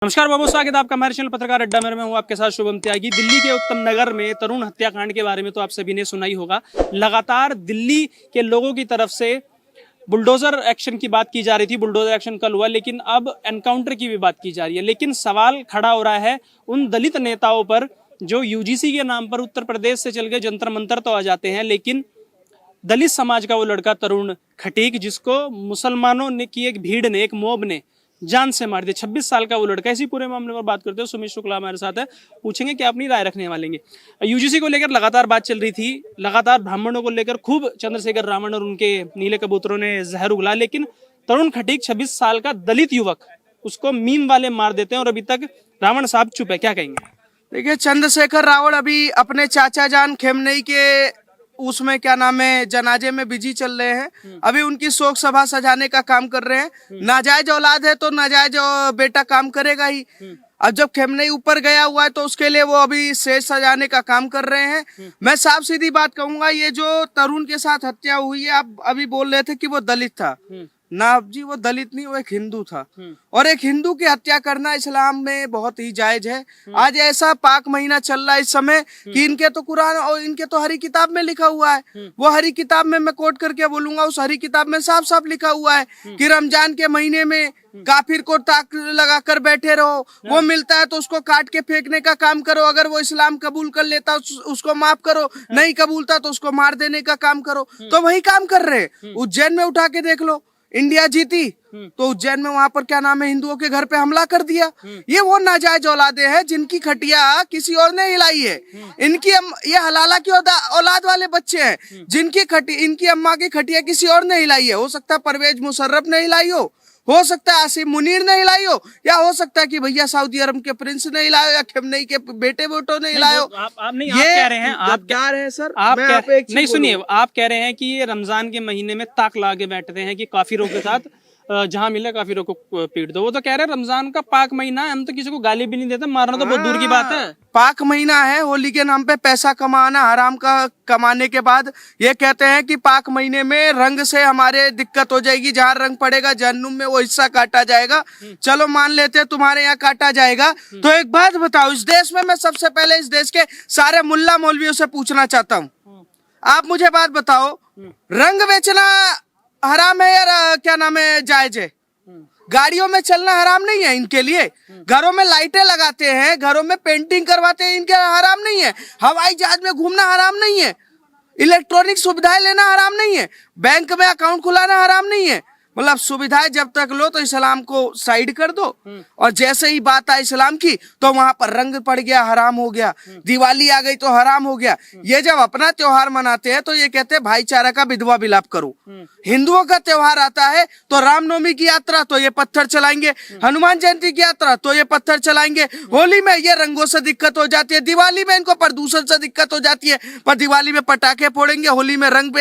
नमस्कार बाबू, स्वागत है आपका हमारे चैनल पत्रकार अड्डा में। मैं हूं आपके साथ शुभम त्यागी। दिल्ली के उत्तम नगर में तरुण हत्याकांड के बारे में तो आप सभी ने सुना ही होगा। लगातार दिल्ली के लोगों की तरफ से बुलडोजर एक्शन की बात की जा रही थी। बुलडोजर एक्शन कल हुआ, लेकिन अब एनकाउंटर की भी बात की जा रही है। लेकिन सवाल खड़ा हो रहा है उन दलित नेताओं पर जो यूजीसी के नाम पर उत्तर प्रदेश से चल के जंतर मंतर तो आ जाते हैं, लेकिन दलित समाज का वो लड़का तरुण खटीक, जिसको मुसलमानों ने की एक भीड़ ने, एक मॉब ने जान से मार दिया। 26 साल का वो लड़का। इसी पूरे मामले पर बात करते हैं। सुमित शुक्ला हमारे साथ है, पूछेंगे कि अपनी राय रखने वाले हैं। यूजीसी को लेकर लगातार बात चल रही थी। लगातार ब्राह्मणों को लेकर खूब चंद्रशेखर रावण और उनके नीले कबूतरों ने जहर उगला, लेकिन तरुण खटीक 26 साल का दलित युवक, उसको मीम वाले मार देते हैं और अभी तक रावण साहब चुप है। क्या कहेंगे? देखिए, चंद्रशेखर रावण अभी अपने चाचा जान खेमनई के उसमें क्या नाम है जनाजे में बिजी चल रहे हैं। अभी उनकी शोक सभा सजाने का काम कर रहे हैं। नाजायज औलाद है तो नाजायज बेटा काम करेगा ही। अब जब खेमनई ऊपर गया हुआ है तो उसके लिए वो अभी स्टेज सजाने का काम कर रहे हैं। मैं साफ सीधी बात कहूंगा, ये जो तरुण के साथ हत्या हुई है, आप अभी बोल रहे थे कि वो दलित था। ना जी, वो दलित नहीं, वो एक हिंदू था। और एक हिंदू की हत्या करना इस्लाम में बहुत ही जायज है। आज ऐसा पाक महीना चल रहा है इस समय कि इनके तो कुरान और इनके तो हरी किताब में लिखा हुआ है। वो हरी किताब में मैं कोट करके बोलूंगा, उस हरी किताब में साफ साफ लिखा हुआ है कि रमजान के महीने में काफिर को ताक लगा कर बैठे रहो। वो मिलता है तो उसको काट के फेंकने का काम करो। अगर वो इस्लाम कबूल कर लेता उसको माफ करो, नहीं कबूलता तो उसको मार देने का काम करो। तो वही काम कर रहे हैं। उज्जैन में उठा के देख लो, इंडिया जीती तो उज्जैन में वहां पर क्या नाम है हिंदुओं के घर पे हमला कर दिया। ये वो नाजायज औलादे हैं जिनकी खटिया किसी और ने हिलाई है। इनकी ये हलाला की औलाद वाले बच्चे हैं जिनकी इनकी अम्मा की खटिया किसी और ने हिलाई है। हो सकता है परवेज मुशर्रफ ने हिलाई हो सकता है आसिम मुनीर ने हिलाई हो, या हो सकता है कि भैया सऊदी अरब के प्रिंस ने हिलाया, या खेमनई के बेटे बेटों ने हिलाया। आप नहीं, आप कह रहे हैं, आप क्या रहे हैं सर, आप नहीं नहीं सुनिए, आप कह रहे हैं कि ये रमजान के महीने में ताक ला के बैठते हैं कि काफिरों के साथ जहां मिले काफिरों को पीट दो। वो तो कह रहे हैं रमजान का पाक महीना है, हम तो किसी को गाली भी नहीं देते, मारना तो बहुत दूर की बात है। पाक महीना है, होली के नाम पे पैसा कमाना, हराम का कमाने के बाद ये कहते हैं कि पाक महीने में रंग से हमारे दिक्कत हो जाएगी, जहाँ रंग पड़ेगा जहन्नुम में वो हिस्सा काटा जाएगा। चलो मान लेते हैं तुम्हारे यहाँ काटा जाएगा। तो एक बात बताओ, इस देश में मैं सबसे पहले इस देश के सारे मुल्ला मौलवियों से पूछना चाहता हूँ, आप मुझे बात बताओ, रंग बेचना हराम है या क्या नाम है जायज है? गाड़ियों में चलना हराम नहीं है इनके लिए। घरों में लाइटें लगाते हैं, घरों में पेंटिंग करवाते हैं, इनके हराम नहीं है। हवाई जहाज में घूमना हराम नहीं है। इलेक्ट्रॉनिक सुविधाएं लेना हराम नहीं है। बैंक में अकाउंट खुलाना हराम नहीं है। मतलब सुविधाएं जब तक लो तो इस्लाम को साइड कर दो, और जैसे ही बात आई इस्लाम की तो वहां पर रंग पड़ गया, हराम हो गया। दिवाली आ गई तो हराम हो गया। ये जब अपना त्योहार मनाते हैं तो ये कहते हैं भाईचारा का विधवा विलाप करो। हिंदुओं का त्योहार आता है तो रामनवमी की यात्रा तो ये पत्थर चलाएंगे, हनुमान जयंती की यात्रा तो ये पत्थर चलाएंगे। होली में ये रंगों से दिक्कत हो जाती है, दिवाली में इनको प्रदूषण से दिक्कत हो जाती है, पर दिवाली में पटाखे फोड़ेंगे, होली में रंग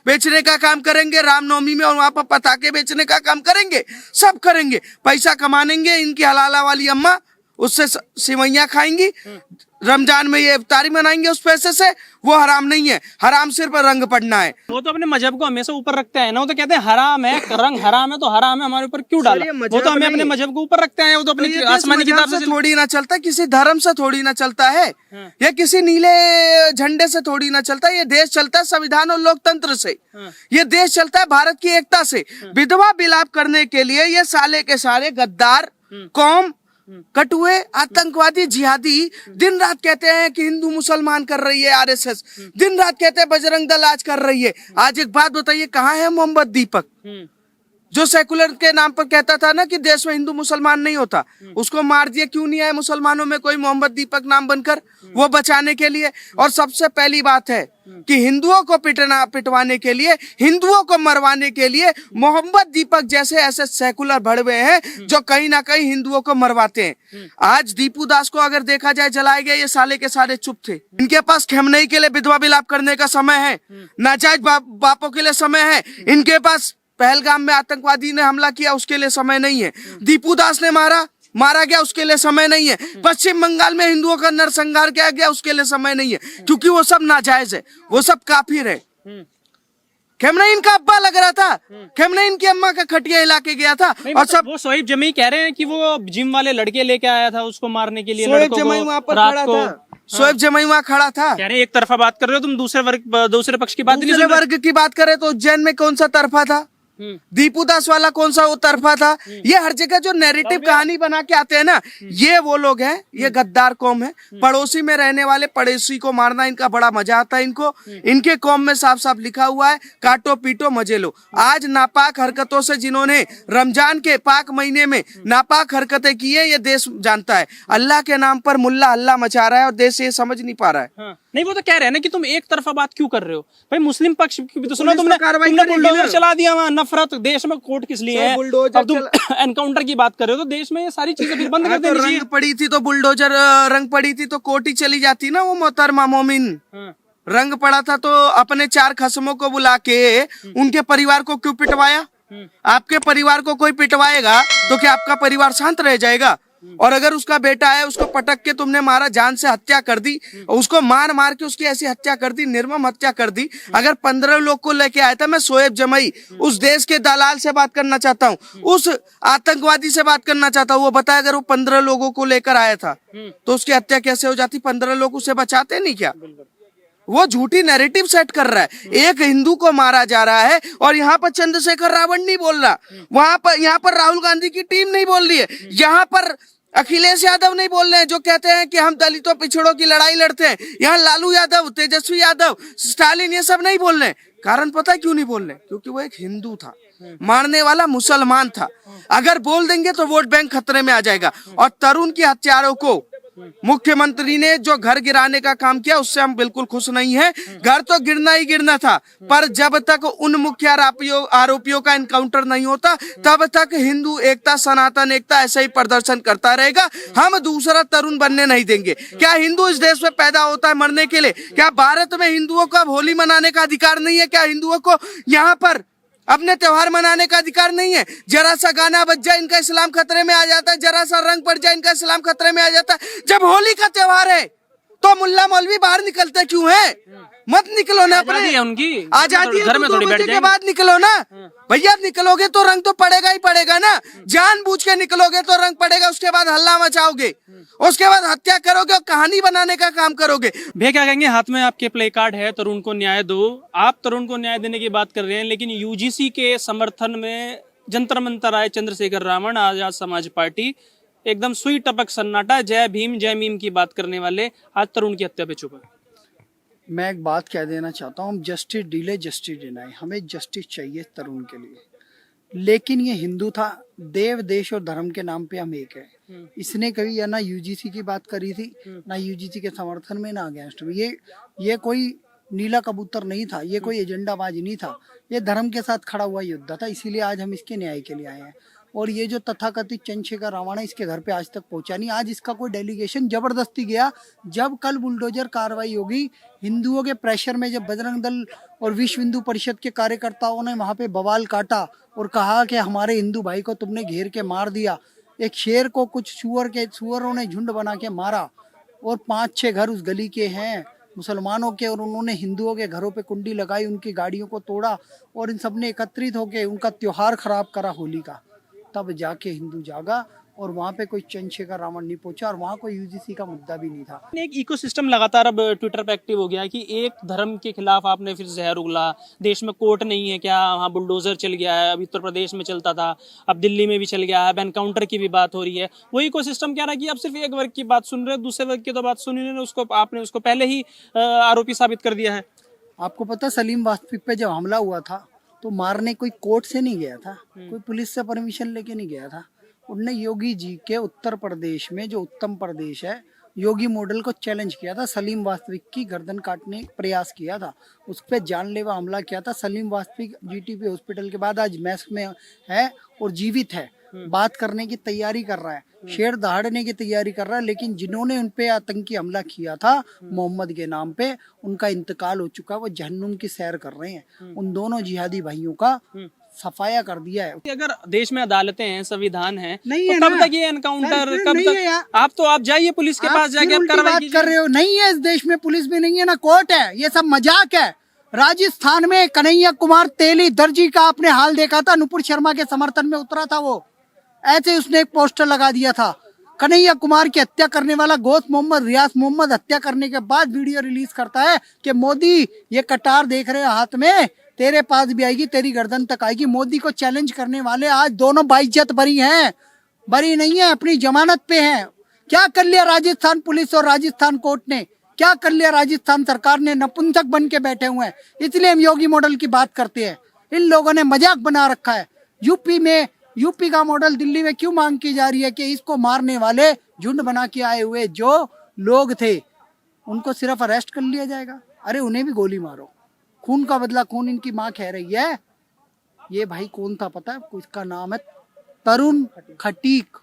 बेचने का काम करेंगे, रामनवमी में और वहां पर पटाखे बेचने का काम करेंगे। सब करेंगे, पैसा कमाएंगे। इनकी हलाला वाली अम्मा उससे सिवैयां खाएंगी, रमजान में ये इफ्तारी मनाएंगे उस पैसे से। वो हराम नहीं है, हराम सिर्फ रंग पड़ना है। वो तो अपने मजहब को हमेशा ऊपर रखते हैं ना। वो तो कहते हैं हराम है, रंग हराम है तो हराम है, हमारे ऊपर क्यों डाला? वो तो हमें अपने मजहब को ऊपर रखते हैं। वो तो अपनी आसमानी किताब से थोड़ी ना चलता, किसी धर्म से थोड़ी ना चलता है, या किसी नीले झंडे से थोड़ी ना चलता। ये देश चलता है संविधान और लोकतंत्र से। ये देश चलता है भारत की एकता से। विधवा विलाप करने के लिए ये साले के सारे गद्दार, कौम, कटुए, आतंकवादी, जिहादी दिन रात कहते हैं कि हिंदू मुसलमान कर रही है आरएसएस, दिन रात कहते हैं बजरंग दल आज कर रही है। आज एक बात बताइए, कहाँ है मोहम्मद दीपक, जो सेकुलर के नाम पर कहता था ना कि देश में हिंदू मुसलमान नहीं होता? उसको मार दिया, क्यों नहीं आया मुसलमानों में कोई मोहम्मद दीपक नाम बनकर वो बचाने के लिए? और सबसे पहली बात है कि हिंदुओं को पिटवाने के लिए, हिंदुओं को मरवाने के लिए मोहम्मद दीपक जैसे ऐसे सेकुलर भड़वे हैं जो कहीं ना कहीं हिंदुओं को मरवाते हैं। आज दीपू दास को अगर देखा जाए जलाए गए, ये साले के सारे चुप थे। इनके पास खेमनई के लिए विधवा विलाप करने का समय है, नाजायज बापों के लिए समय है। इनके पास पहलगाम में आतंकवादी ने हमला किया उसके लिए समय नहीं है। दीपू दास ने मारा गया उसके लिए समय नहीं है। पश्चिम बंगाल में हिंदुओं का नरसंहार किया गया उसके लिए समय नहीं है, क्योंकि वो सब नाजायज है, वो सब काफिर है। खेमना इनका अब्बा लग रहा था, खेमना इनकी अम्मा का खटिया हिला के गया था। नहीं, और मतलब सब वो शोएब जमी कह रहे हैं कि वो जिम वाले लड़के लेके आया था उसको मारने के लिए, शोएब लड़कों जमाई को वहाँ पर रात खड़ा को। था, शोएब जमाई वहाँ खड़ा था। कह रहे हैं एक तरफा बात कर रहे हो तुम, दूसरे पक्ष की बात नहीं दूसरे सुन रहे। वर्ग की बात करें तो उज्जैन में कौन सा तरफा था? दीपू दास वाला कौन सा वो तरफा था? ये हर जगह जो नैरेटिव कहानी बना के आते हैं ना, ये वो लोग हैं, ये गद्दार कौम है। पड़ोसी में रहने वाले पड़ोसी को मारना इनका बड़ा मजा आता है इनको। इनके कौम में साफ साफ लिखा हुआ है, काटो पीटो मजे लो। आज नापाक हरकतों से जिन्होंने रमजान के पाक महीने में नापाक हरकतें की है, ये देश जानता है। अल्लाह के नाम पर मुल्ला हल्ला मचा रहा है और देश ये समझ नहीं पा रहा है। हाँ। नहीं, वो तो कह रहे हैं ना कि तुम एक तरफा बात क्यों कर रहे हो भाई, मुस्लिम पक्ष की भी तो सुनो। पुलिस तो कार्रवाई तुमने करेगी बुलडोजर ना। चला दिया वहाँ, नफरत देश में कोर्ट किस लिए है? बुलडोजर अब तुम एनकाउंटर की बात कर रहे हो तो देश में ये सारी चीजें फिर बंद कर तो देनी चाहिए। रंग पड़ी थी तो बुलडोजर, रंग पड़ी थी तो कोर्ट ही चली जाती ना वो मोहतरमा मोमिन। हाँ। रंग पड़ा था तो अपने 4 खसमों को बुला के उनके परिवार को क्यों पिटवाया? आपके परिवार को कोई पिटवाएगा तो क्या आपका परिवार शांत रह जाएगा? और अगर उसका बेटा है, उसको पटक के तुमने मारा, जान से हत्या कर दी, उसको मार मार के उसकी ऐसी हत्या कर दी, निर्मम हत्या कर दी। अगर 15 लोग को लेके आया था, मैं शोएब जमाई उस देश के दलाल से बात करना चाहता हूँ, उस आतंकवादी से बात करना चाहता हूँ। वो बताया अगर वो 15 लोगों को लेकर आया था तो उसकी हत्या कैसे हो जाती? 15 लोग उसे बचाते नहीं क्या? वो झूठी नैरेटिव सेट कर रहा है। एक हिंदू को मारा जा रहा है और यहाँ पर चंद्रशेखर रावण नहीं बोल रहा, यहाँ पर राहुल गांधी की टीम नहीं बोल रही है, यहाँ पर अखिलेश यादव नहीं बोल रहे हैं जो कहते हैं कि हम दलितों पिछड़ों की लड़ाई लड़ते हैं। यहाँ लालू यादव, तेजस्वी यादव, स्टालिन, ये सब नहीं बोल रहे। कारण पता है क्यों नहीं बोल रहे? क्योंकि वो एक हिंदू था, मारने वाला मुसलमान था। अगर बोल देंगे तो वोट बैंक खतरे में आ जाएगा। और तरुण की हत्यारों को मुख्यमंत्री ने जो घर गिराने का काम किया, उससे हम बिल्कुल खुश नहीं हैं। घर तो गिरना ही गिरना था, पर जब तक उन मुख्य आरोपियों का एनकाउंटर नहीं होता, तब तक हिंदू एकता, सनातन एकता ऐसे ही प्रदर्शन करता रहेगा। हम दूसरा तरुण बनने नहीं देंगे। क्या हिंदू इस देश में पैदा होता है मरने के लिए? क्या भारत में हिंदुओं को अब होली मनाने का अधिकार नहीं है? क्या हिंदुओं को यहाँ पर अपने त्योहार मनाने का अधिकार नहीं है? जरा सा गाना बज जाए इनका इस्लाम खतरे में आ जाता है, जरा सा रंग पड़ जाए इनका इस्लाम खतरे में आ जाता है। जब होली का त्योहार है तो मुल्ला मौलवी बाहर निकलते क्यों है? मत निकलो ना, अपने आजादी है उनकी, आजादी है, घर में तो 2 थोड़ी बैठ बजे के जाएंगे। बाद निकलो ना भैया। निकलोगे तो रंग तो पड़ेगा ही पड़ेगा ना। जानबूझ के निकलोगे तो रंग पड़ेगा, उसके बाद हल्ला मचाओगे, उसके बाद हत्या करोगे और कहानी बनाने का काम करोगे। भैया क्या कहेंगे? हाथ में आपके प्ले कार्ड है, तरुण को न्याय दो। आप तरुण को न्याय देने की बात कर रहे हैं, लेकिन यूजीसी के समर्थन में जंतर मंतर आए चंद्रशेखर रावण, आजाद समाज पार्टी, एकदम सुई टपक सन्नाटा, जय भीम जय मीम की बात करने वाले आज तरुण की हत्या पे चुप है। मैं एक बात कह देना चाहता हूँ, जस्टिस डिले जस्टिस डिनाई। हमें जस्टिस चाहिए तरुण के लिए, लेकिन ये हिंदू था। देव, देश और धर्म के नाम पे हम एक है। इसने कभी या ना यूजीसी की बात करी थी, ना यूजीसी के समर्थन में, ना अगेंस्ट में। ये कोई नीला कबूतर नहीं था, ये कोई एजेंडाबाज नहीं था, ये धर्म के साथ खड़ा हुआ योद्धा था। इसीलिए आज हम इसके न्याय के लिए आए हैं। और ये जो तथाकथित चंद्रशेखर रावण है, इसके घर पे आज तक पहुंचा नहीं। आज इसका कोई डेलीगेशन जबरदस्ती गया। जब कल बुलडोजर कार्रवाई होगी, हिंदुओं के प्रेशर में जब बजरंग दल और विश्व हिंदू परिषद के कार्यकर्ताओं ने वहां पे बवाल काटा और कहा कि हमारे हिंदू भाई को तुमने घेर के मार दिया, एक शेर को कुछ सुअरों ने झुंड बना के मारा, और 5-6 घर उस गली के हैं मुसलमानों के, और उन्होंने हिंदुओं के घरों पे कुंडी लगाई, उनकी गाड़ियों को तोड़ा, और इन सब ने एकत्रित होकर उनका त्योहार खराब करा होली का। तब जाके हिंदू जागा और वहाँ पे कोई चंद्रशेखर रावण नहीं पहुंचा, और वहाँ कोई यूजीसी का मुद्दा भी नहीं था। एक इकोसिस्टम लगातार अब ट्विटर पे एक्टिव हो गया है कि एक धर्म के खिलाफ आपने फिर जहर उगला। देश में कोर्ट नहीं है क्या? वहाँ बुलडोजर चल गया है, अभी उत्तर प्रदेश में चलता था, अब दिल्ली में भी चल गया है, अब एनकाउंटर की भी बात हो रही है। वो इकोसिस्टम क्या रहा कि आप सिर्फ एक वर्ग की बात सुन रहे हो, दूसरे वर्ग की तो बात सुनी नहीं, उसको आपने उसको पहले ही आरोपी साबित कर दिया है। आपको पता, सलीम वास्तविक पे जब हमला हुआ था तो मारने कोई कोर्ट से नहीं गया था, कोई पुलिस से परमिशन लेके नहीं गया था। उनने योगी जी के उत्तर प्रदेश में, जो उत्तम प्रदेश है, योगी मॉडल को चैलेंज किया था। सलीम वास्तविक की गर्दन काटने का प्रयास किया था, उस पर जानलेवा हमला किया था। सलीम वास्तविक जीटीपी हॉस्पिटल के बाद आज मैस में है और जीवित है, बात करने की तैयारी कर रहा है, शेर दहाड़ने की तैयारी कर रहा है। लेकिन जिन्होंने उन पे आतंकी हमला किया था मोहम्मद के नाम पे, उनका इंतकाल हो चुका है, वो जहन्नुम की सैर कर रहे हैं। उन दोनों जिहादी भाइयों का सफाया कर दिया है। अगर देश में अदालतें हैं, संविधान है, नहीं तो है कब ना? तक ये एनकाउंटर, नहीं कब है यार। तक आप जाइए पुलिस के पास जाके आप कार्रवाई बात कर रहे हो। नहीं है, इस देश में पुलिस भी नहीं है, ना कोर्ट है, ये सब मजाक है। राजस्थान में कन्हैया कुमार तेली दर्जी का आपने हाल देखा था, नुपुर शर्मा के समर्थन में उतरा था वो, ऐसे उसने एक पोस्टर लगा दिया था। कन्हैया कुमार की हत्या करने वाला गोश्त मोहम्मद रियाज मोहम्मद हत्या करने के बाद वीडियो रिलीज करता है कि मोदी ये कटार देख रहे हो हाथ में, तेरे पास भी आएगी, तेरी गर्दन तक आएगी। मोदी को चैलेंज करने वाले आज दोनों बाइज्जत बरी हैं, बरी नहीं है, अपनी जमानत पे हैं। क्या कर लिया राजस्थान पुलिस और राजस्थान कोर्ट ने, क्या कर लिया राजस्थान सरकार ने? नपुंसक बन के बैठे हुए हैं। इसलिए हम योगी मॉडल की बात करते हैं। इन लोगों ने मजाक बना रखा है। यूपी का मॉडल दिल्ली में क्यों मांग की जा रही है कि इसको मारने वाले झुंड बना के आए हुए जो लोग थे उनको सिर्फ अरेस्ट कर लिया जाएगा? अरे उन्हें भी गोली मारो, खून का बदला खून इनकी माँ कह रही है। ये भाई कौन था पता है? इसका नाम है तरुण खटीक,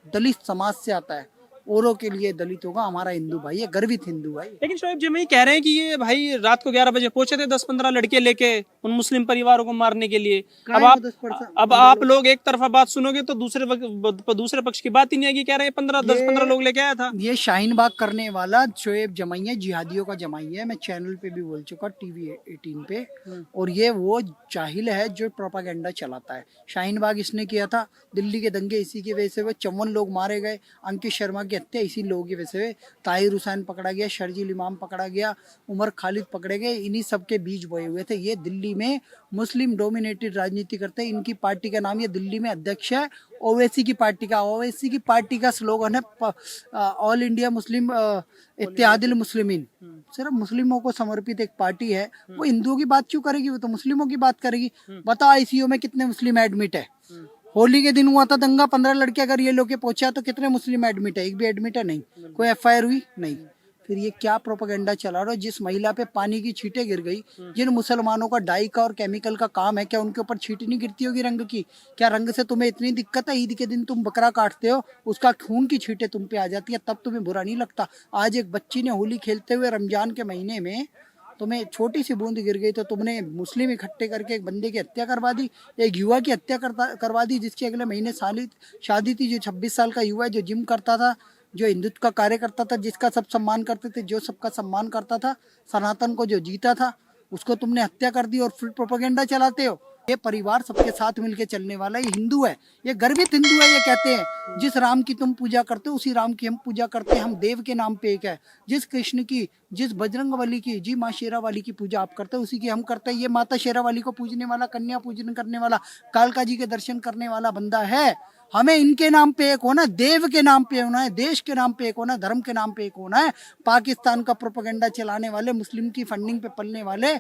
दलित समाज से आता है। औरों के लिए दलित होगा, हमारा हिंदू भाई है, गर्वित हिंदू भाई। लेकिन शोएब जी मैं कह रहे हैं कि ये भाई रात को 11 बजे पहुंचे थे 10-15 लड़के लेके उन मुस्लिम परिवारों को मारने के लिए। अब आप लोग एक तरफा बात सुनोगे तो दूसरे पक्ष की बात ही नहीं आएगी। कह रहे हैं 10-15 लोग लेके आया था। ये शाहीन बाग करने वाला शोएब जमाई है, जिहादियों का जमाई है। मैं चैनल पे भी बोल चुका, टीवी 18 पे। और ये वो जाहिल है जो प्रोपागेंडा चलाता है। शाहीन बाग इसने किया था, दिल्ली के दंगे इसी की वजह से हुए, 54 लोग मारे गए, अंकित शर्मा की हत्या इसी लोगों की वजह से हुए, ताहिर हुसैन पकड़ा गया, शर्जील इमाम पकड़ा गया, उमर खालिद पकड़े गए, इन्हीं सब के बीज बोए हुए थे। ये दिल्ली में मुस्लिम डोमिनेटेड राजनीति करते हैं। इनकी पार्टी का नाम, ये दिल्ली में अध्यक्ष है ओवैसी की पार्टी का। ओवैसी की पार्टी का स्लोगन है all India Muslim Ittehadul Muslimeen. सिर्फ मुस्लिमों को समर्पित एक पार्टी है। वो हिंदुओं की बात क्यों करेगी? वो तो मुस्लिमों की बात करेगी। बताओ आईसीयू में कितने मुस्लिम एडमिट है? होली के दिन हुआ था दंगा, 15 लड़के अगर ये लोग के पहुंचा तो कितने मुस्लिम एडमिट है? एक भी एडमिट है नहीं। कोई एफआईआर हुई नहीं। फिर ये क्या प्रोपेगेंडा चला रहा है? जिस महिला पे पानी की छींटें गिर गई, जिन मुसलमानों का डाई का और केमिकल का काम है, क्या उनके ऊपर छींट नहीं गिरती होगी रंग की? क्या रंग से तुम्हें इतनी दिक्कत है? ईद के दिन तुम बकरा काटते हो, उसका खून की छींटें तुम पे आ जाती है, तब तुम्हें बुरा नहीं लगता? आज एक बच्ची ने होली खेलते हुए रमजान के महीने में तुम्हें छोटी सी बूंद गिर गई तो तुमने मुस्लिम इकट्ठे करके एक बंदे की हत्या करवा दी, एक युवा की हत्या करवा दी जिसकी अगले महीने शादी थी, जो 26 साल का युवा है, जो जिम करता था, जो हिंदुत्व का कार्य करता था, जिसका सब सम्मान करते थे, जो सबका सम्मान करता था, सनातन को जो जीता था, उसको तुमने हत्या कर दी और फिर प्रोपेगेंडा चलाते हो। ये परिवार सबके साथ मिलके चलने वाला, ये हिंदू है, ये गर्वित हिंदू है। ये कहते हैं जिस राम की तुम पूजा करते हो उसी राम की हम पूजा करते हैं, हम देव के नाम पे एक है। जिस कृष्ण की, जिस बजरंग बली की, जी माँ शेरा वाली की पूजा आप करते हो उसी की हम करते हैं। ये माता शेरा वाली को पूजने वाला, कन्या पूजन करने वाला, कालका जी के दर्शन करने वाला बंदा है। हमें इनके नाम पे एक होना, देव के नाम पे होना है, देश के नाम पे एक होना, धर्म के नाम पे एक होना है। पाकिस्तान का प्रोपेगेंडा चलाने वाले, मुस्लिम की फंडिंग पे पलने वाले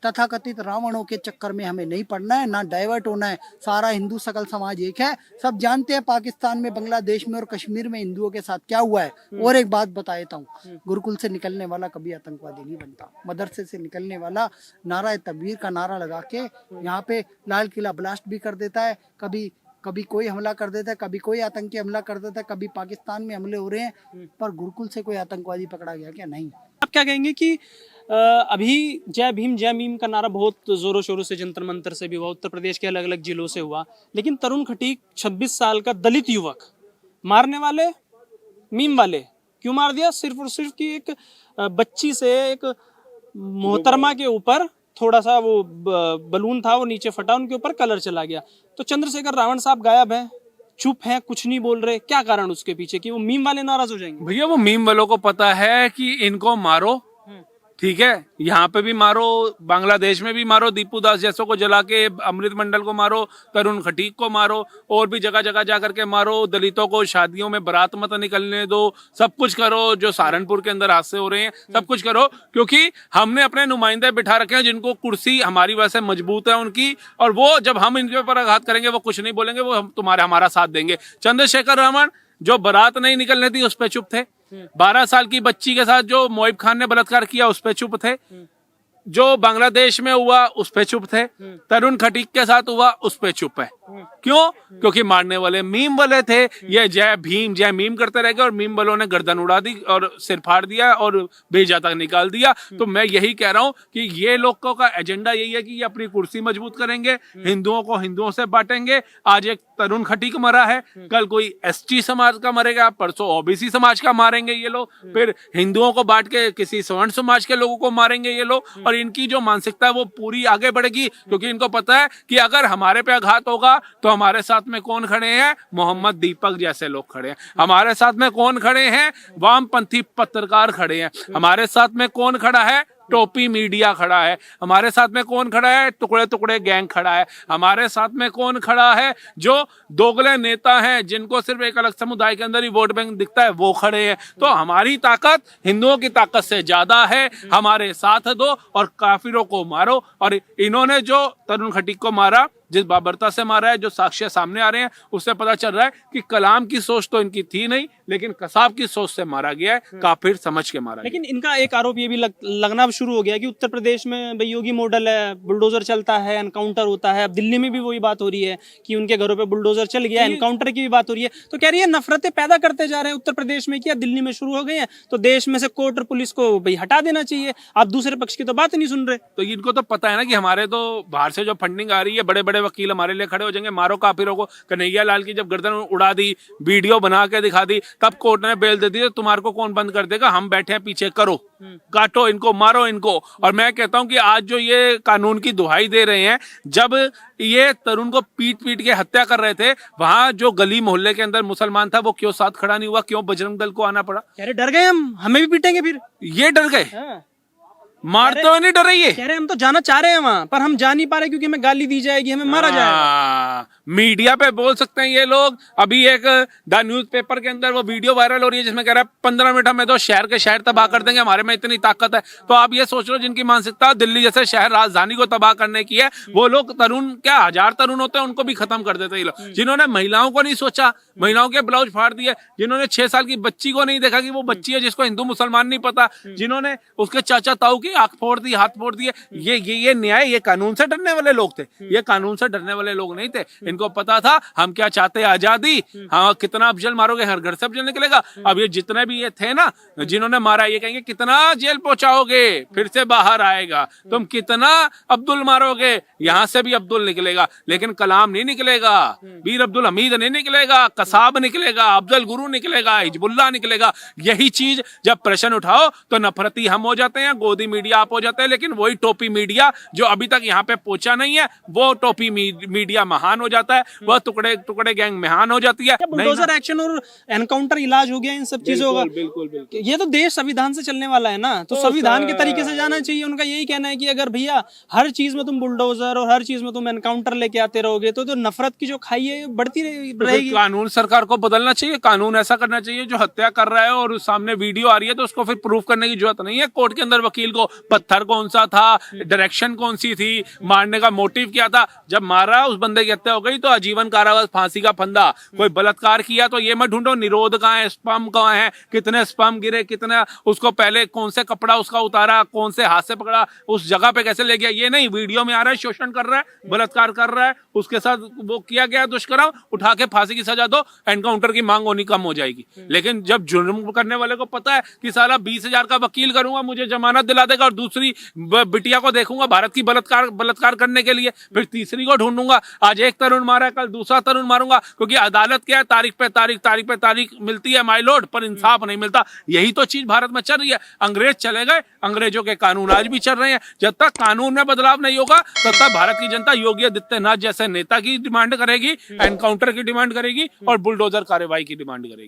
तथाकथित रावणों के चक्कर में हमें नहीं पड़ना है, ना डाइवर्ट होना है। सारा हिंदू सकल समाज एक है। सब जानते हैं पाकिस्तान में, बांग्लादेश में और कश्मीर में हिंदुओं के साथ क्या हुआ है। और एक बात बता देता हूँ, गुरुकुल से निकलने वाला कभी आतंकवादी नहीं बनता। मदरसे से निकलने वाला नारा तकबीर का नारा लगा के यहाँ पे लाल किला ब्लास्ट भी कर देता है। कभी कोई हमला कर देता है, कभी कोई आतंकी हमला कर देता है, कभी पाकिस्तान में हमले हो रहे हैं, पर गुरुकुल से कोई आतंकवादी पकड़ा गया क्या? नहीं। आप क्या कहेंगे कि अभी जय भीम जय मीम का नारा बहुत जोरों शोरों से जंतर मंतर से भी हुआ, उत्तर प्रदेश के अलग अलग जिलों से हुआ, लेकिन तरुण खटीक 26 साल का दलित युवक मारने वाले मीम वाले क्यों मार दिया? सिर्फ और सिर्फ कि एक बच्ची से, एक मोहतरमा के ऊपर थोड़ा सा वो बलून था, वो नीचे फटा, उनके ऊपर कलर चला गया। तो चंद्रशेखर रावण साहब गायब हैं, चुप हैं, कुछ नहीं बोल रहे। क्या कारण उसके पीछे? कि वो मीम वाले नाराज हो जाएंगे? भैया वो मीम वालों को पता है कि इनको मारो, ठीक है, यहाँ पे भी मारो, बांग्लादेश में भी मारो, दीपू दास जैसों को जला के, अमृत मंडल को मारो, तरुण खटीक को मारो, और भी जगह जगह जा करके मारो। दलितों को शादियों में बारात मत निकलने दो, सब कुछ करो। जो सहारनपुर के अंदर हादसे हो रहे हैं, सब कुछ करो, क्योंकि हमने अपने नुमाइंदे बिठा रखे हैं जिनको कुर्सी हमारी वजह से मजबूत है उनकी, और वो जब हम इनके ऊपर आघात करेंगे वो कुछ नहीं बोलेंगे, वो हम हमारा साथ देंगे। चंद्रशेखर रावण जो बारात नहीं निकलने थी उस पर चुप थे, 12 साल की बच्ची के साथ जो मोइब खान ने बलात्कार किया उस पे चुप थे, जो बांग्लादेश में हुआ उस पे चुप थे, तरुण खटीक के साथ हुआ उस पे चुप है। क्यों? क्योंकि मारने वाले मीम वाले थे। ये जय भीम जय मीम करते रह गए और मीम वालों ने गर्दन उड़ा दी और सिर फाड़ दिया और भेजा तक निकाल दिया। तो मैं यही कह रहा हूं कि ये लोगों का एजेंडा यही है कि ये अपनी कुर्सी मजबूत करेंगे, हिंदुओं को हिंदुओं से बांटेंगे। आज एक तरुण खटीक मरा है, कल कोई एसटी समाज का मरेगा, परसों ओबीसी समाज का मारेंगे ये लोग, फिर हिंदुओं को बांट के किसी स्वर्ण समाज के लोगों को मारेंगे ये लोग। और और इनकी जो मानसिकता है वो पूरी आगे बढ़ेगी, क्योंकि इनको पता है कि अगर हमारे पे आघात होगा तो हमारे साथ में कौन खड़े हैं, मोहम्मद दीपक जैसे लोग खड़े हैं। हमारे साथ में कौन खड़े हैं, वामपंथी पत्रकार खड़े हैं। हमारे साथ में कौन खड़ा है, टोपी मीडिया खड़ा है। हमारे साथ में कौन खड़ा है, टुकड़े टुकड़े गैंग खड़ा है। हमारे साथ में कौन खड़ा है, जो दोगले नेता हैं, जिनको सिर्फ एक अलग समुदाय के अंदर ही वोट बैंक दिखता है, वो खड़े हैं। तो हमारी ताकत हिंदुओं की ताकत से ज्यादा है। हमारे साथ दो और काफिरों को मारो। और इन्होंने जो तरुण खटीक को मारा, जिस बाबरता से मारा है, जो साक्ष्य सामने आ रहे हैं, उससे पता चल रहा है कि कलाम की सोच तो इनकी थी नहीं, लेकिन कसाब की सोच से मारा गया है, काफिर समझ के मारा गया। लेकिन इनका एक आरोप ये भी लगना शुरू हो गया कि उत्तर प्रदेश में भाई योगी मॉडल है, बुलडोजर चलता है, एनकाउंटर होता है। अब दिल्ली में भी वही बात हो रही है कि उनके घरों पे बुलडोजर चल गया, एनकाउंटर की भी बात हो रही है। तो कह रही है नफरतें पैदा करते जा रहे हैं उत्तर प्रदेश में, क्या दिल्ली में शुरू हो गई है, तो देश में से कोर्ट और पुलिस को भाई हटा देना चाहिए। आप दूसरे पक्ष की तो बात नहीं सुन रहे। तो इनको तो पता है ना कि हमारे तो बाहर से जो फंडिंग आ रही है, बड़े बड़े वकील हमारे लिए खड़े हो जाएंगे, मारो काफिरों को। कन्हैया लाल की जब गर्दन उड़ा दी, वीडियो बना के दिखा दी, तब कोर्ट ने बेल दे दी। तुम्हारे को कौन बंद कर देगा, हम बैठे हैं पीछे, करो, काटो इनको, मारो इनको। और मैं कहता हूं कि आज जो ये कानून की दुहाई दे रहे हैं, जब ये तरुण को पीट पीट के हत्या कर रहे थे, वहां जो गली मोहल्ले के अंदर मुसलमान था, वो क्यों साथ खड़ा नहीं हुआ, क्यों बजरंग दल को आना पड़ा? कह रहे डर गए हम, हमें भी पीटेंगे फिर। ये डर गए, मारते हुए नहीं डर रही है। कह रहे हम तो जाना चाह रहे हैं वहां, पर हम जा नहीं पा रहे क्योंकि हमें गाली दी जाएगी, हमें मारा जाएगा। मीडिया पे बोल सकते हैं ये लोग। अभी एक द न्यूज़पेपर के अंदर वो वीडियो वायरल हो रही है जिसमें कह रहा है 15 मिनट में तो शहर के शहर तबाह कर देंगे, हमारे में इतनी ताकत है। तो आप ये सोच लो, जिनकी मानसिकता दिल्ली जैसे शहर राजधानी को तबाह करने की है, वो लोग तरुण, क्या 1000 तरुण होते हैं, उनको भी खत्म कर देते ये लोग। जिन्होंने महिलाओं को नहीं सोचा, महिलाओं के ब्लाउज फाड़ दिए, जिन्होंने 6 साल की बच्ची को नहीं देखा कि वो बच्ची है, जिसको हिंदू मुसलमान नहीं पता, जिन्होंने उसके चाचा ताऊ की आंख फोड़ दी, हाथ फोड़ दिए, ये न्याय, ये कानून से डरने वाले लोग थे। ये कानून से डरने वाले लोग नहीं थे। इनको पता था हम क्या चाहते हैं, आजादी। हाँ, कितना अफजल मारोगे, हर घर से अफजल निकलेगा। अब ये जितने भी ये थे ना जिन्होंने मारा, ये कहेंगे कितना जेल पहुंचाओगे, फिर से बाहर आएगा। तुम कितना अब्दुल मारोगे, यहां से भी अब्दुल निकलेगा, लेकिन कलाम नहीं निकलेगा, वीर अब्दुल हमीद नहीं निकलेगा, कसाब निकलेगा, अफजल गुरु निकलेगा, हिजबुल्लाह निकलेगा। यही चीज जब प्रश्न उठाओ तो नफरती हम हो जाते हैं, गोदी मीडिया आप हो जाते हैं। लेकिन वही टोपी मीडिया जो अभी तक यहाँ पे पहुंचा नहीं है, वो टोपी मीडिया महान हो जाता है, वह टुकड़े टुकड़े गैंग महान हो जाती है। बुलडोजर एक्शन और एनकाउंटर इलाज हो गया इन सब चीजों का। बिल्कुल बिल्कुल। ये तो देश संविधान से चलने वाला है ना, तो संविधान के तरीके से जाना चाहिए। उनका यही कहना है कि अगर भैया हर चीज में तुम बुलडोजर और हर चीज में तुम एनकाउंटर लेके आते रहोगे तो नफरत की जो खाई है बढ़ती रहेगी। कानून सरकार को बदलना चाहिए, कानून ऐसा करना चाहिए जो हत्या कर रहा है और उस सामने वीडियो आ रही है तो उसको फिर प्रूफ करने की जरूरत नहीं है कोर्ट के अंदर वकील को। पत्थर कौन सा था, डायरेक्शन कौन सी थी, मारने का मोटिव क्या था, जब मारा उस बंदे की हत्या हो गई तो आजीवन कारावास, फांसी का फंदा। कोई बलात्कार किया तो ये मत ढूंढो निरोध कहाँ है, स्पर्म कहाँ है, कितने स्पर्म गिरे, कितना उसको पहले कौन से कपड़ा उसका उतारा, कौन से हाथ से पकड़ा, उस जगह पे कैसे ले गया। ये नहीं, वीडियो में आ रहा है शोषण कर रहा है, बलात्कार कर रहा है, उसके साथ वो किया गया दुष्कर्म, उठा के फांसी की सजा दो, एनकाउंटर की मांग होनी कम हो जाएगी। लेकिन जब जुर्म करने वाले को पता है कि साला 20,000 का वकील करूंगा, मुझे जमानत दिला देगा, और दूसरी बिटिया को देखूंगा भारत की बलात्कार करने के लिए, फिर तीसरी को ढूंढूंगा, आज एक तरुण मारा, कल दूसरा तरुण मारूंगा, क्योंकि अदालत क्या है, तारीख पे तारीख मिलती है माय लॉर्ड, पर इंसाफ नहीं मिलता। यही तो चीज भारत में चल रही है। अंग्रेज चले गए, अंग्रेजों के कानून आज भी चल रहे हैं। जब तक कानून में बदलाव नहीं होगा तब तक भारत की जनता योगी आदित्यनाथ जैसे नेता की डिमांड करेगी, एनकाउंटर की डिमांड करेगी और बुलडोजर कार्रवाई की डिमांड करेगी।